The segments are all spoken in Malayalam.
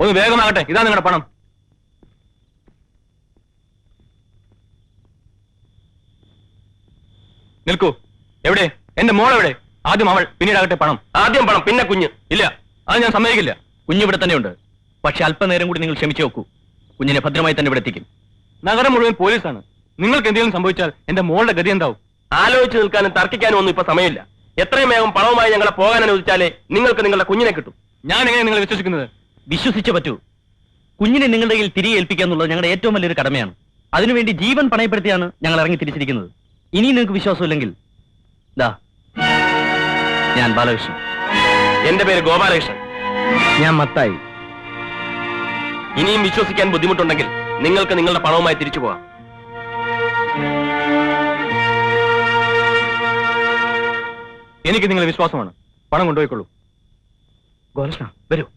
ഒന്ന് വേഗമാകട്ടെ, ഇതാ നിങ്ങളുടെ പണം. നിൽക്കൂ. എവിടെ എന്റെ മോളെവിടെ? ആദ്യം അവൾ, പിന്നീടാകട്ടെ പണം. ആദ്യം പണം, പിന്നെ കുഞ്ഞ്. ഇല്ല, അത് ഞാൻ സമ്മതിക്കില്ല. കുഞ്ഞ് ഇവിടെ തന്നെയുണ്ട്. പക്ഷെ അല്പനേരം കൂടി നിങ്ങൾ ക്ഷമിച്ചു നോക്കൂ. കുഞ്ഞിനെ ഭദ്രമായി തന്നെ ഇവിടെ എത്തിക്കും. നഗരം മുഴുവൻ പോലീസാണ്. നിങ്ങൾക്ക് എന്തെങ്കിലും സംഭവിച്ചാൽ എന്റെ മോളുടെ ഗതി എന്താവും? ആലോചിച്ച് നിൽക്കാനും തർക്കിക്കാനും ഒന്നും ഇപ്പൊ സമയമില്ല. എത്രയും വേഗം പണവുമായി ഞങ്ങളെ പോകാൻ അനുവദിച്ചാലേ നിങ്ങൾക്ക് നിങ്ങളുടെ കുഞ്ഞിനെ കിട്ടും. ഞാൻ എങ്ങനെ നിങ്ങളെ വിശ്വസിക്കുന്നത്? വിശ്വസിച്ചേ പറ്റൂ. കുഞ്ഞിനെ നിങ്ങളുടെ കയ്യിൽ തിരികെ ഏൽപ്പിക്കുക എന്നുള്ളത് ഞങ്ങളുടെ ഏറ്റവും വലിയൊരു കടമയാണ്. അതിനുവേണ്ടി ജീവൻ പണയപ്പെടുത്തിയാണ് ഞങ്ങൾ ഇറങ്ങി തിരിച്ചിരിക്കുന്നത്. ഇനി നിങ്ങൾക്ക് വിശ്വാസമില്ലെങ്കിൽ ദാ, ഞാൻ ബാലകൃഷ്ണൻ. എന്റെ പേര് ഗോപാലകൃഷ്ണൻ. ഞാൻ മത്തായി. ഇനിയും വിശ്വസിക്കാൻ ബുദ്ധിമുട്ടുണ്ടെങ്കിൽ നിങ്ങൾക്ക് നിങ്ങളുടെ പണവുമായി തിരിച്ചു പോകാം. എനിക്ക് നിങ്ങളെ വിശ്വാസമാണ്. പണം കൊണ്ടുപോയിക്കൊള്ളൂ. ഗോപാലകൃഷ്ണ, വരൂ.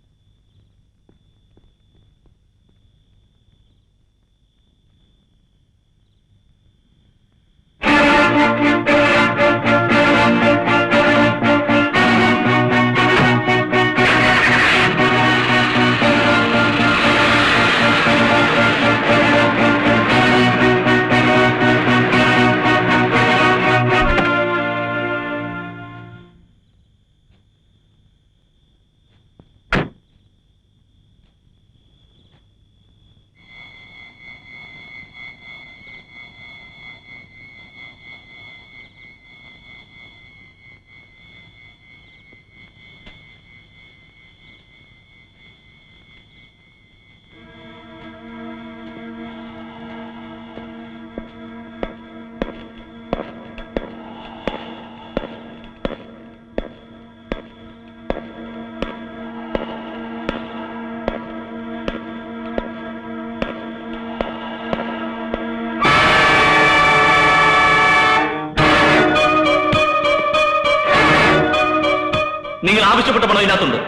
നിങ്ങൾ ആവശ്യപ്പെട്ട പണം ഇതിനകത്തുണ്ട്.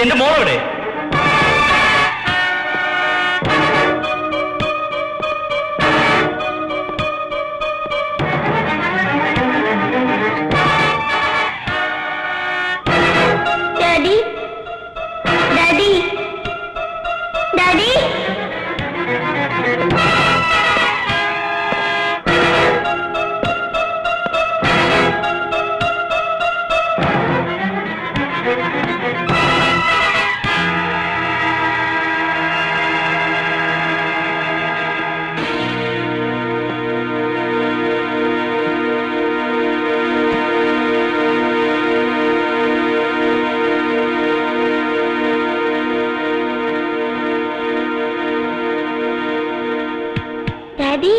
എന്റെ മോളെവിടെ? Daddy, daddy, daddy. Daddy,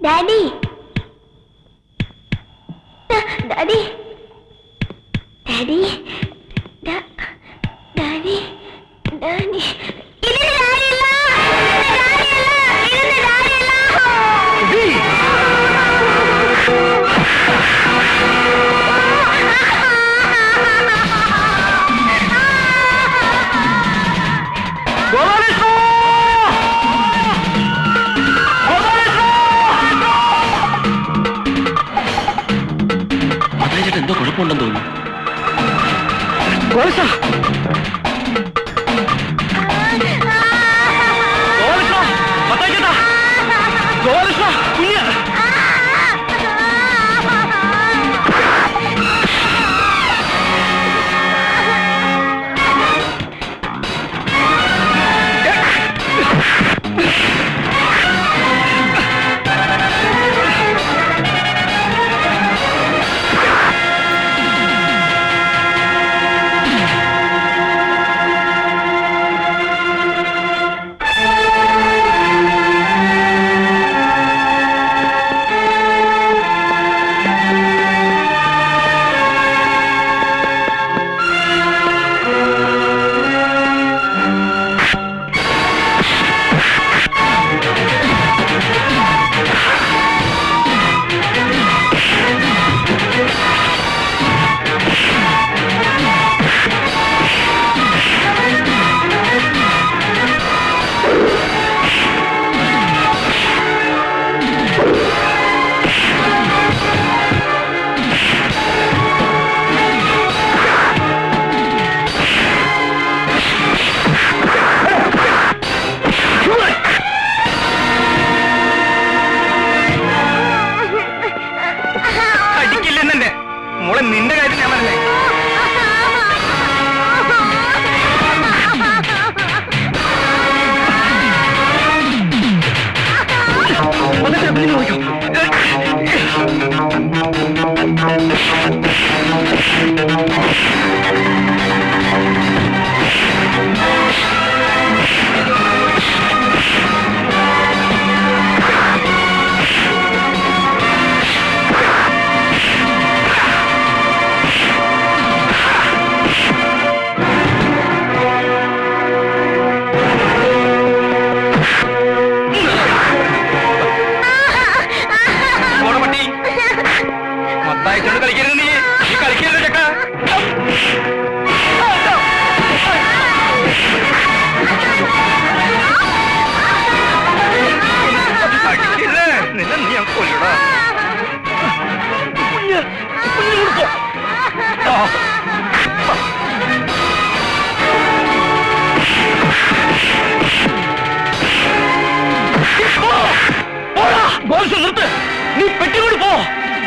Daddy, Daddy, Daddy, Daddy, Daddy. എന്തോ കുഴപ്പമുണ്ടെന്ന് തോന്നുന്നു.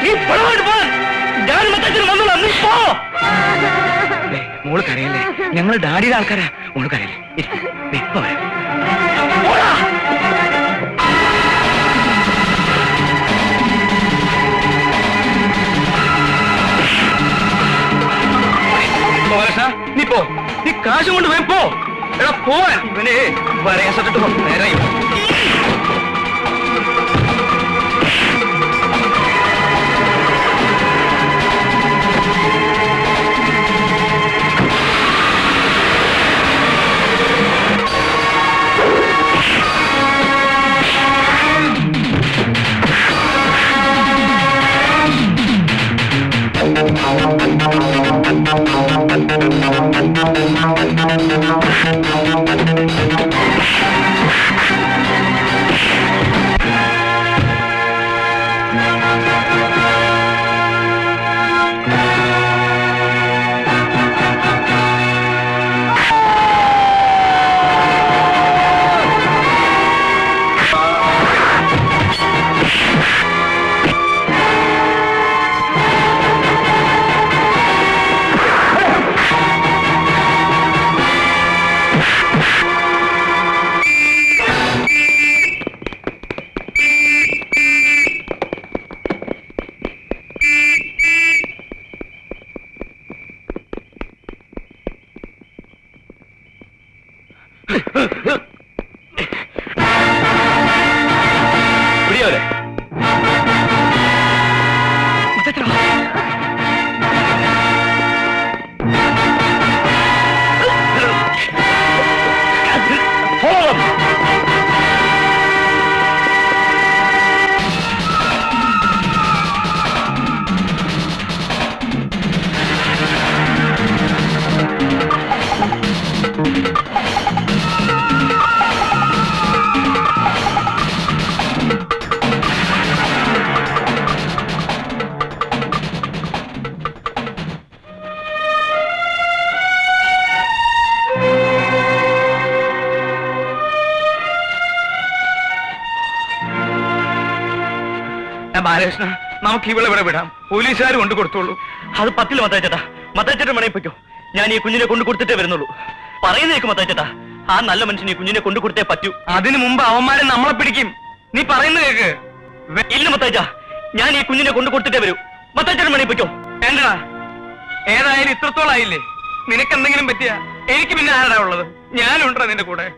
നീ പടമായിട്ട് പോ. ഞാൻ മറ്റച്ഛനും വന്നോളാം. നീ പോ. മോള് കരയല്ലേ, ഞങ്ങൾ ഡാഡിയുടെ ആൾക്കാരാ. മോള് കരയല്ലേ, ഇപ്പൊ വരാം. നീ പോ, നീ കാശും കൊണ്ട് പോയി പോ. എടാ പോവാൻ. ഇവനെ പറയാൻ സട്ടിട്ട് പോ. നേരെ പിടിയോലെ. ബാലകൃഷ്ണ, നമുക്ക് ഇവിടെ ഇവിടെ വിടാം. പോലീസുകാർ കൊണ്ടു കൊടുത്തോളൂ. അത് പറ്റില്ല മത്തായിച്ചേട്ടാ. മത്തായിച്ചേട്ടൻ വേണേ പറ്റോ. ഞാൻ ഈ കുഞ്ഞിനെ കൊണ്ടു കൊടുത്തിട്ടേ വരുന്നുള്ളൂ. പറയുന്നേക്ക് മത്തായിച്ചേട്ടാ, ആ നല്ല മനുഷ്യൻ ഈ കുഞ്ഞിനെ കൊണ്ടു കൊടുത്തേ പറ്റൂ. അതിനു മുമ്പ് അവന്മാരെ നമ്മളെ പിടിക്കും. നീ പറയുന്ന കേക്ക്. ഇല്ല മത്തായിച്ച, ഞാൻ ഈ കുഞ്ഞിനെ കൊണ്ടു കൊടുത്തിട്ടേ വരൂ. മത്തായിച്ചേട്ടൻ വേണേ പറ്റോ. വേണ്ടടാ, ഏതായാലും ഇത്രത്തോളം ആയില്ലേ. നിനക്ക് എന്തെങ്കിലും പറ്റിയ എനിക്ക് പിന്നെ ആരാ ഉള്ളത്? ഞാനുണ്ടാ നിന്റെ കൂടെ.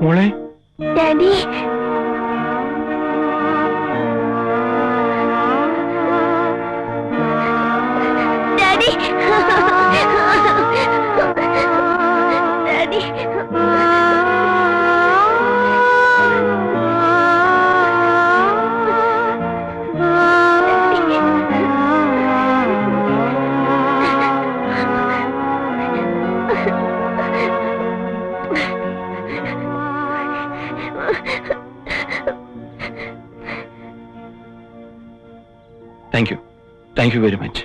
മോളെ. Daddy. Daddy. Daddy. Thank you. Thank you very much.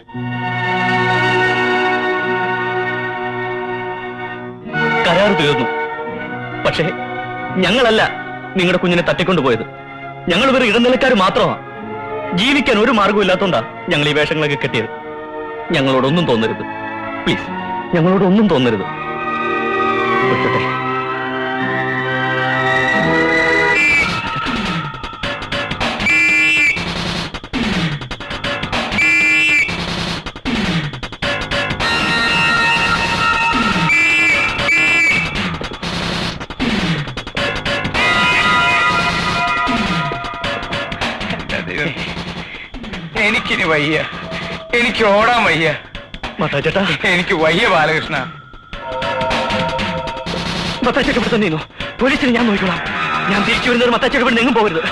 കരാർ തീർന്നു. പക്ഷേ ഞങ്ങളല്ല നിങ്ങളുടെ കുഞ്ഞിനെ തട്ടിക്കൊണ്ടുപോയത്. ഞങ്ങൾ വെറും ഇടനിലക്കാർ മാത്രമാ. ജീവിക്കാൻ ഒരു മാർഗവും ഇല്ലാത്തോണ്ടാ ഞങ്ങൾ ഈ വേഷങ്ങളൊക്കെ കെട്ടിയത്. ഞങ്ങളോടൊന്നും തോന്നരുത് പ്ലീസ്. ഞങ്ങളോടൊന്നും തോന്നരുത്. വിട്ടട്ടെ. എനിക്കിനി വയ്യ. എനിക്ക് ഓടാൻ വയ്യ. മത്തായിച്ചേട്ടാ, എനിക്ക് വയ്യ ബാലകൃഷ്ണ. മത്തായിച്ചേട്ടൻ ഇവിടെ തന്നെ പോലീസിനെ ഞാൻ നോക്കിക്കോളാം. ഞാൻ തിരിച്ചു വരുന്നത് മത്തായിച്ചേട്ടൻ ഇവിടെ എങ്ങും പോകരുത്.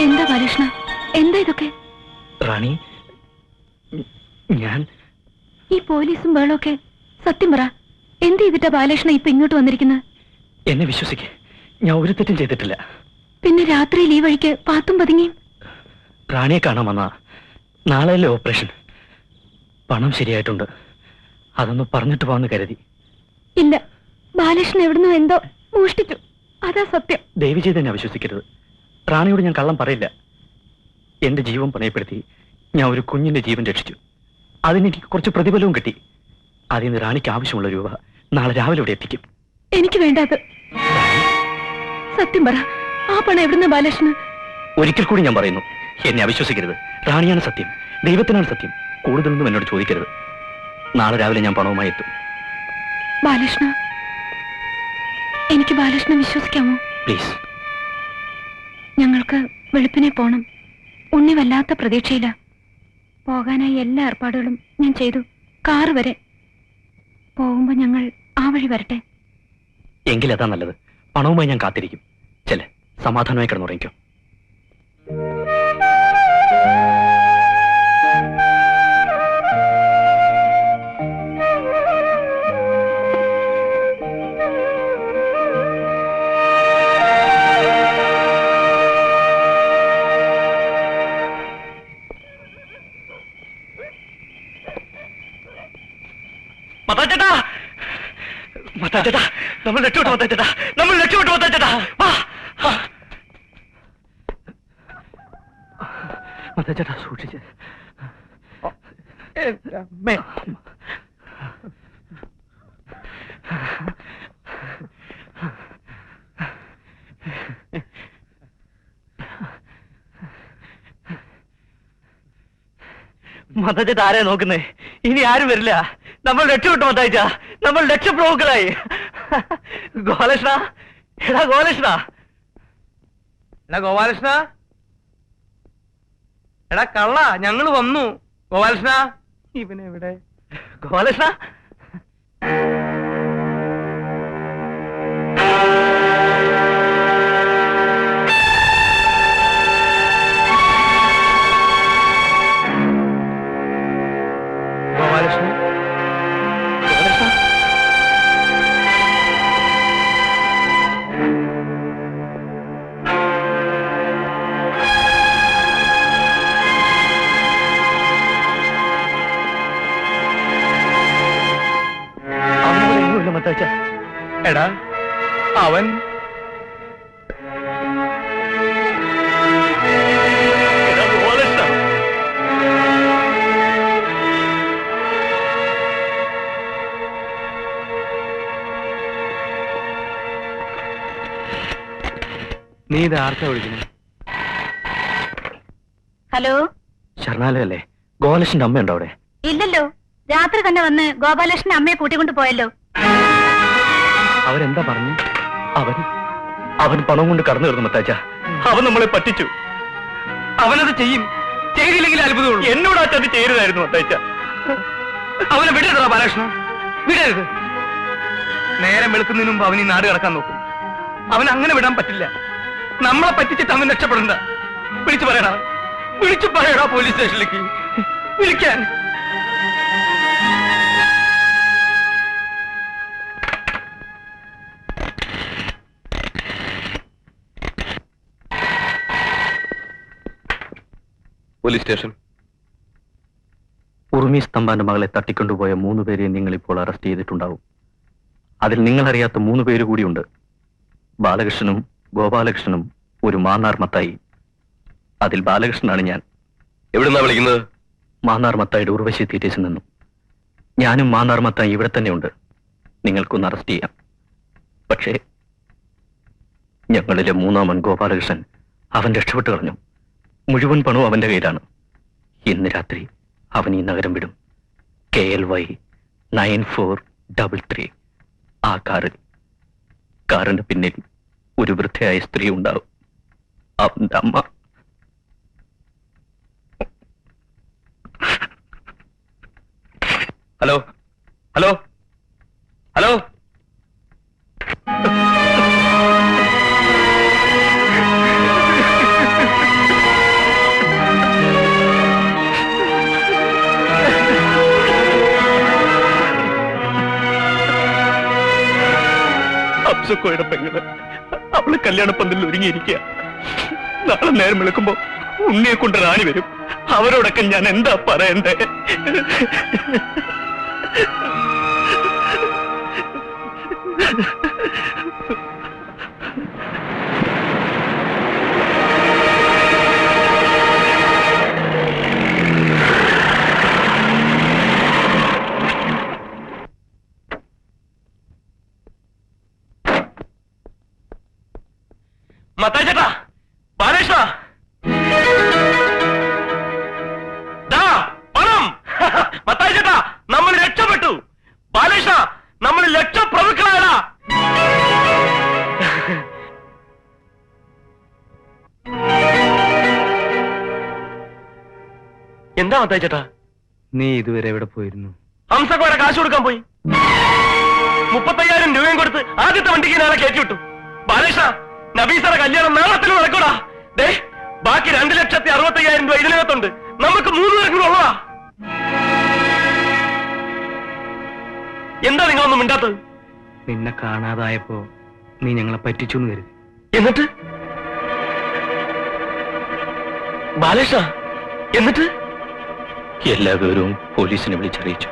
എന്താ ബാലകൃഷ്ണ, എന്താ ഇതൊക്കെ? റാണി, ഞാൻ ഈ പോലീസും ബഹളമൊക്കെ സത്യം പറ, എന്ത് ചെയ്തിട്ടാ ബാലകൃഷ്ണ ഇപ്പൊ ഇങ്ങോട്ട് വന്നിരിക്കുന്നത്? എന്നെ വിശ്വസിക്കേ, ഞാൻ ഒരു തെറ്റും ചെയ്തിട്ടില്ല. പിന്നെ രാത്രിയിൽ ഈ വഴിക്ക് പാത്തും പതുങ്ങിയും? റാണിയെ കാണാൻ വന്ന നാളെയല്ലേ ഓപ്പറേഷൻ. പണം ശരിയായിട്ടുണ്ട്, അതൊന്ന് പറഞ്ഞിട്ട് പോകാന്ന് കരുതി. ഇല്ല, ബാലകൃഷ്ണൻ എവിടുന്നോ എന്തോ മോഷ്ടിച്ചു, അതാ സത്യം. ദയവ് ചെയ്ത് എന്നെ വിശ്വസിക്കരുത്. റാണിയോട് ഞാൻ കള്ളം പറയില്ല. എന്റെ ജീവൻ പണയപ്പെടുത്തി ഞാൻ ഒരു കുഞ്ഞിന്റെ ജീവൻ രക്ഷിച്ചു. അതിനെനിക്ക് കുറച്ച് പ്രതിഫലവും കിട്ടി. അതിൽ നിന്ന് റാണിക്ക് ആവശ്യമുള്ള രൂപ നാളെ രാവിലെ ഇവിടെ എത്തിക്കും. എനിക്ക് വേണ്ടത് സത്യം പറ, ആ പണം എവിടുന്ന ബാലകൃഷ്ണൻ? ഒരിക്കൽ കൂടി ഞാൻ പറയുന്നു, എന്നെ അവിശ്വസിക്കരുത്. റാണിയാണ് സത്യം, ദൈവത്തിനാണ് സത്യം. കൂടുതലൊന്നും എന്നോട് ചോദിക്കരുത്. നാളെ രാവിലെ ഞാൻ പണവുമായി എത്തും. ബാലകൃഷ്ണ, എനിക്ക് ബാലകൃഷ്ണനെ വിശ്വസിക്കാമോ? പ്ലീസ്. ഞങ്ങൾക്ക് വെളുപ്പിനെ പോണം. ഉണ്ണി വല്ലാത്ത പ്രതീക്ഷയില്ല. പോകാനായി എല്ലാ ഏർപ്പാടുകളും ഞാൻ ചെയ്തു, കാറ് വരെ. പോകുമ്പോ ഞങ്ങൾ ആ വഴി വരട്ടെ? എങ്കിലതാ നല്ലത്. പണവുമായി ഞാൻ കാത്തിരിക്കും. ചെല്ല്, സമാധാനമായി കിടന്നുറങ്ങിക്കോ. മത്താച്ചേട്ടാ, മത്താച്ചേട്ടാ, നമ്മൾ രക്ഷപ്പെട്ടു. മത്താച്ചേട്ടാ, നമ്മൾ രക്ഷപ്പെട്ടു. മത്താച്ചേട്ടാ, വാ. മത്താച്ചേട്ടാ, സൂക്ഷിച്ച്. മത്താച്ചേട്ടാ, ആരെയാ നോക്കുന്നേ? ഇനി ആരും വരില്ല. നമ്മൾ രക്ഷപ്പെട്ടു മത്തായിച്ച, നമ്മൾ രക്ഷപ്രഭുക്കളായി. ഗോപാലകൃഷ്ണ, എടാ ഗോപാലകൃഷ്ണ, എടാ ഗോപാലകൃഷ്ണ, എടാ കള്ള, ഞങ്ങൾ വന്നു. ഗോപാലകൃഷ്ണ, ഇവനെവിടെ? ഗോപാലകൃഷ്ണ, ഗോപാലകൃഷ്ണ, ഗോപാലകൃഷ്ണ, അവനോട് എങ്ങുമില്ല മത്തായിച്ച. എടാ അവൻ എടാ ഗോപാലകൃഷ്ണ, നീ ഇത് ആർക്കാ വിളിക്കുന്നത്? ഹലോ, ശരണാലയല്ലേ? ഗോപാലകൃഷ്ണന്റെ അമ്മയുണ്ടോ അവിടെ? ഇല്ലല്ലോ. രാത്രി തന്നെ വന്ന് ഗോപാലകൃഷ്ണൻ അമ്മയെ കൂട്ടിക്കൊണ്ട് പോയല്ലോ. അവരെന്താ പറഞ്ഞു? അവൻ പണം കൊണ്ട് കടന്നു കിടന്നു മത്താച്ച. അവൻ നമ്മളെ പറ്റിച്ചു. അവനത് ചെയ്യും, ചെയ്തില്ലെങ്കിൽ അത്ഭുതമുള്ളൂ. എന്നോട് ആ ചതി ചെയ്യരുതായിരുന്നു മത്താച്ച. അവനെ വിടരുതാ ബാലകൃഷ്ണ, വിടരുത്. നേരം വെളുക്കുന്നതിന് മുമ്പ് അവൻ ഈ നാട് കടക്കാൻ നോക്കും. അവൻ അങ്ങനെ വിടാൻ പറ്റില്ല. നമ്മളെ പറ്റിച്ചിട്ട് അവൻ രക്ഷപ്പെടണ്ട. വിളിച്ചു പറയടാ പോലീസ് സ്റ്റേഷനിലേക്ക് വിളിക്കാൻ. Police station. ഉറുമീസ് തമ്പാന്റെ മകളെ തട്ടിക്കൊണ്ടുപോയ 3 പേരെ നിങ്ങൾ ഇപ്പോൾ അറസ്റ്റ് ചെയ്തിട്ടുണ്ടാവും. അതിൽ നിങ്ങളറിയാത്ത 3 പേര് കൂടിയുണ്ട്. ബാലകൃഷ്ണനും ഗോപാലകൃഷ്ണനും ഒരു മാന്നാർ മത്തായി. അതിൽ ബാലകൃഷ്ണനാണ് ഞാൻ. എവിടുന്നാ വിളിക്കുന്നത്? മാന്നാർ മത്തായിയുടെ ഉർവശി തീറ്റേസിൽ നിന്നും. ഞാനും മാന്നാർ മത്തായി ഇവിടെ തന്നെയുണ്ട്. നിങ്ങൾക്കൊന്ന് അറസ്റ്റ് ചെയ്യാം. പക്ഷേ ഞങ്ങളിലെ 3-ാമൻ ഗോപാലകൃഷ്ണൻ, അവൻ രക്ഷപ്പെട്ടു കളഞ്ഞു. മുഴുവൻ പണവും അവന്റെ കയ്യിലാണ്. ഇന്ന് രാത്രി അവൻ ഈ നഗരം വിടും. KLY 9433. ആ കാറിന്റെ പിന്നിൽ ഒരു വൃദ്ധയായ സ്ത്രീ ഉണ്ടാവും. അവന്റെ അമ്മ. ഹലോ ഹലോ ഹലോ, ജോസക്കോയുടെ പെങ്ങള്. അവള് കല്യാണപ്പന്തലിൽ ഒരുങ്ങിയിരിക്കുക. നാളെ നേരം വിളിക്കുമ്പോ ഉണ്ണിയെ കൊണ്ട് റാണി വരും. അവരോടൊക്കെ ഞാൻ എന്താ പറയണ്ടേ? മത്തായി ചേട്ടാ, ബാലകൃഷ്ണ, പണം. മത്തായി ചേട്ടാ, നമ്മൾ രക്ഷപ്പെട്ടു. ബാലകൃഷ്ണ, നമ്മൾ ലക്ഷപ്രഭുക്കളാണ്. എന്താ മത്തായി ചേട്ടാ? നീ ഇതുവരെ എവിടെ പോയിരുന്നു? ഹംസക്കോടെ കാശ് കൊടുക്കാൻ പോയി. 35,000 രൂപയും കൊടുത്ത് ആദ്യത്തെ വണ്ടിക്ക് നാളെ കയറ്റി വിട്ടു. ബാലകൃഷ്ണ, നബീസറ കല്യാണം നാളത്തിൽ നടക്കൂടാ. ദേ, ബാക്കി 2,65,000 രൂപ ഇതിനകത്തുണ്ട്. നമുക്ക് 3 പേർക്കും ഉള്ളതാ. എന്താ നിങ്ങളൊന്നും മിണ്ടാത്തത്? നിന്നെ കാണാതായപ്പോ നീ ഞങ്ങളെ പറ്റിച്ചു എന്ന് കരുതി. എന്നിട്ട് ബാലകൃഷ്ണ, എന്നിട്ട് എല്ലാ വിവരവും പോലീസിനെ വിളിച്ചറിയിച്ചു.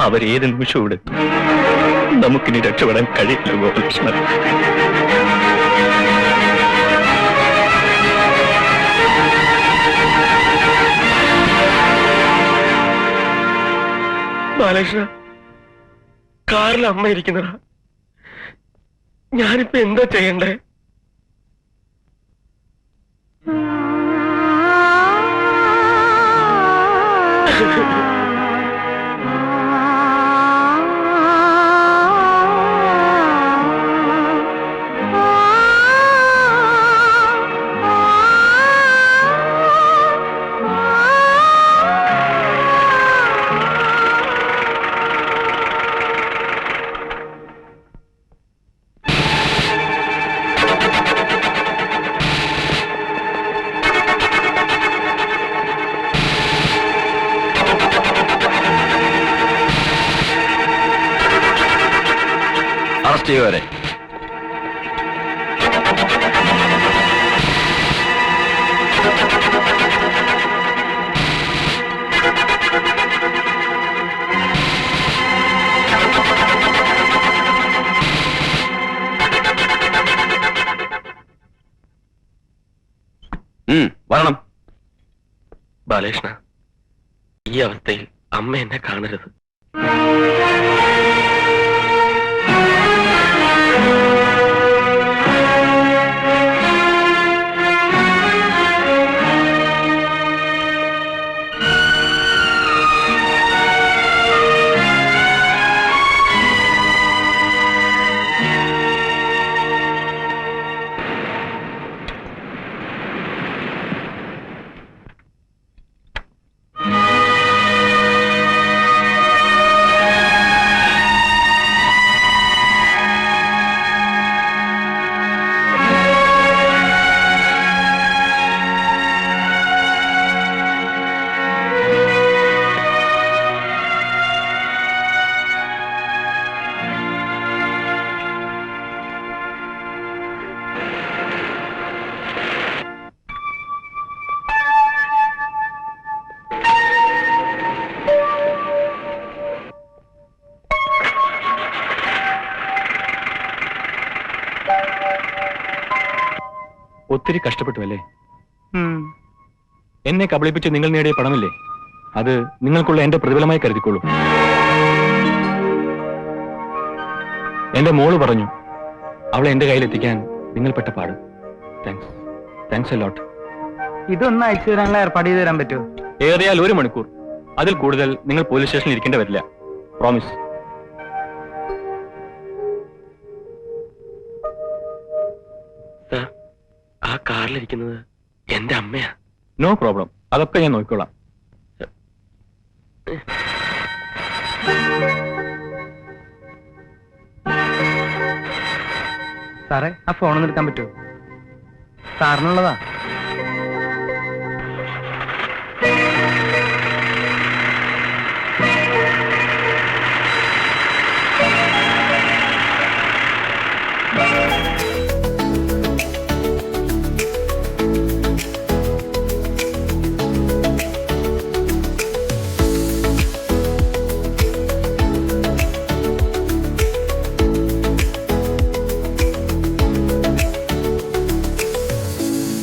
അവരേത് നിമിഷവും ഇവിടെ എത്തും. നമുക്കിനി രക്ഷപ്പെടാൻ കഴിയില്ല ഗോപാലകൃഷ്ണൻ. ബാലകൃഷ്ണ, കാറിൽ അമ്മ ഇരിക്കുന്നതാ. ഞാനിപ്പോ എന്താ ചെയ്യണ്ടേ? അറസ്റ്റ് ചെയ്യുവരെ. വരണം. ബാലകൃഷ്ണ, ഈ അവസ്ഥയിൽ അമ്മ എന്നെ കാണരുത്. ഒത്തിരി കഷ്ടപ്പെട്ടു അല്ലേ? എന്നെ കബളിപ്പിച്ച് നിങ്ങൾ നേടിയ പണമില്ലേ, അത് നിങ്ങൾക്കുള്ള എന്റെ പ്രതിഫലമായി കരുതിക്കൊള്ളൂ. എന്റെ മോള് പറഞ്ഞു, അവളെ എന്റെ കയ്യിലെത്തിക്കാൻ നിങ്ങൾ പെട്ട പാട്. Thanks a lot. ഇതൊന്ന് അയച്ചു തരാനുള്ള ഏർപ്പാട് ചെയ്ത് തരാൻ പറ്റുമോ? ഏറിയാൽ 1 മണിക്കൂർ. അതിൽ കൂടുതൽ നിങ്ങൾ പോലീസ് സ്റ്റേഷനിൽ ഇരിക്കേണ്ടി വരില്ല. പ്രോമിസ്. ആ കാറിലിരിക്കുന്നത് എന്റെ അമ്മയാ. നോ പ്രോബ്ലം, അതൊക്കെ ഞാൻ നോക്കിക്കോളാം. സാറേ, ആ ഫോണൊന്ന് എടുക്കാൻ പറ്റുമോ? സാറിനുള്ളതാ.